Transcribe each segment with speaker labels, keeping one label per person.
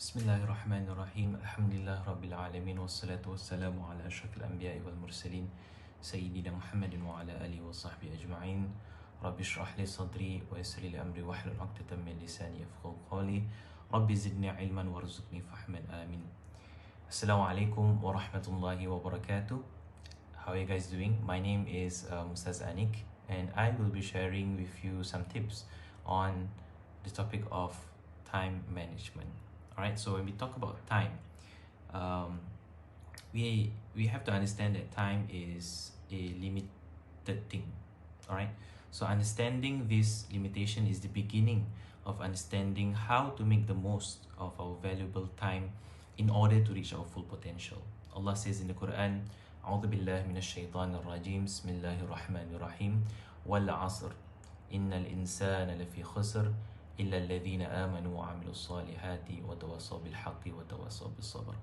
Speaker 1: Bismillahirrahmanirrahim. Alhamdulillah Rabbil Alamin. Wassalatu wassalamu ala ashrafil anbiya'i wal mursalin Sayyidina Muhammadin wa ala alihi wa sahbihi ajma'in. Rabbi shrah li sadri wa yassir li amri wahlul 'uqdatam min lisani yafqahu qawli. Rabbi zidni ilman warzuqni fahman. Amin. Assalamualaikum warahmatullahi wabarakatuh. How are you guys doing? My name is Ustazah Aniq, and I will be sharing with you some tips on the topic of time management. Alright, so when we talk about time, we have to understand that time is a limited thing. Alright, so understanding this limitation is the beginning of understanding how to make the most of our valuable time in order to reach our full potential. Allah says in the Quran, "A'udhu billahi minash shaitanir rajim, Bismillahir Rahmanir Rahim, wal 'asr, innal insana lafi khusr, إلا الذين آمنوا وعملوا الصالحات وتواصوا بالحق وتواصوا بالصبر."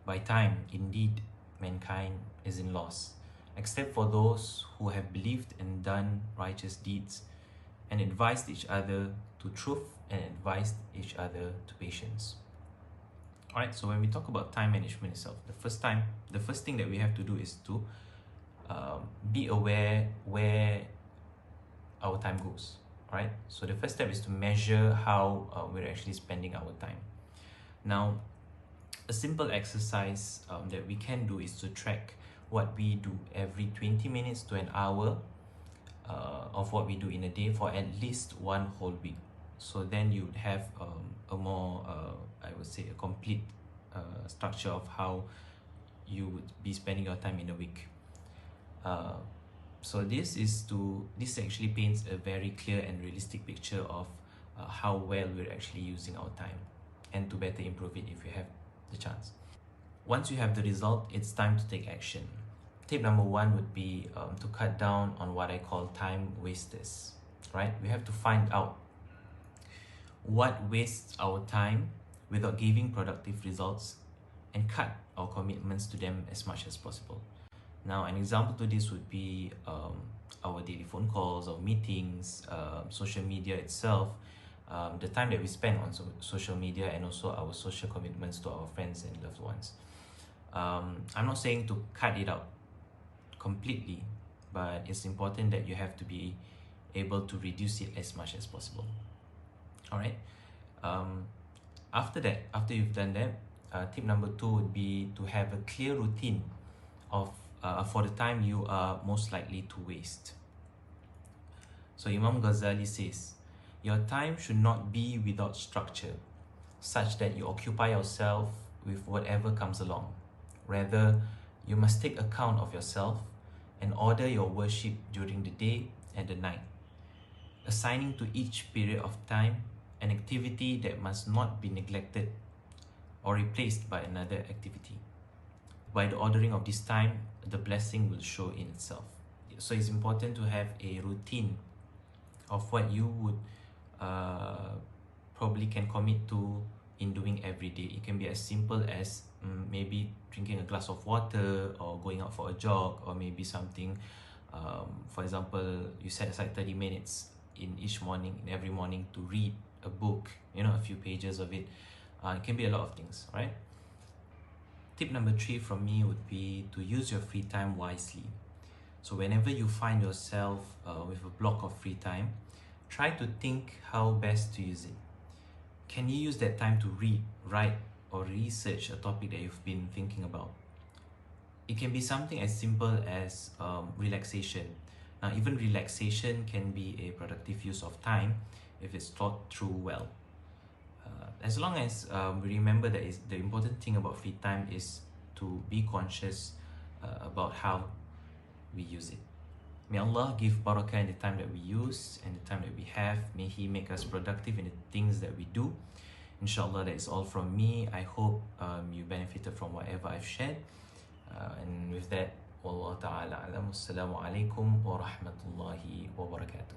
Speaker 1: By time, indeed, mankind is in loss, except for those who have believed and done righteous deeds, and advised each other to truth and advised each other to patience. Alright, so when we talk about time management itself, the first thing that we have to do is to be aware where our time goes. Right, so the first step is to measure how we're actually spending our time. Now, a simple exercise that we can do is to track what we do every 20 minutes to an hour of what we do in a day for at least one whole week. So then you'd have a more, I would say, a complete structure of how you would be spending your time in a week. So this actually paints a very clear and realistic picture of how well we're actually using our time, and to better improve it if you have the chance. Once you have the result, it's time to take action. Tip number one would be to cut down on what I call time wasters. Right? We have to find out what wastes our time without giving productive results and cut our commitments to them as much as possible. Now, an example to this would be our daily phone calls, our meetings, social media itself, the time that we spend on social media, and also our social commitments to our friends and loved ones. I'm not saying to cut it out completely, but it's important that you have to be able to reduce it as much as possible. Alright. After you've done that, tip number two would be to have a clear routine of for the time you are most likely to waste. So Imam Ghazali says, your time should not be without structure, such that you occupy yourself with whatever comes along. Rather, you must take account of yourself and order your worship during the day and the night, assigning to each period of time an activity that must not be neglected or replaced by another activity. By the ordering of this time, the blessing will show in itself. So it's important to have a routine of what you would probably can commit to in doing every day. It can be as simple as maybe drinking a glass of water, or going out for a jog, or maybe something. For example, you set aside 30 minutes in every morning to read a book, a few pages of it. It can be a lot of things, right? Tip number three from me would be to use your free time wisely. So whenever you find yourself with a block of free time, try to think how best to use it. Can you use that time to read, write, or research a topic that you've been thinking about? It can be something as simple as relaxation. Now, even relaxation can be a productive use of time if it's thought through well. As long as we remember that the important thing about free time is to be conscious about how we use it. May Allah give barakah in the time that we use and the time that we have. May He make us productive in the things that we do. Inshallah, that is all from me. I hope you benefited from whatever I've shared. And with that, Wallahu ta'ala alam. Assalamu alaikum wa rahmatullahi wa barakatuh.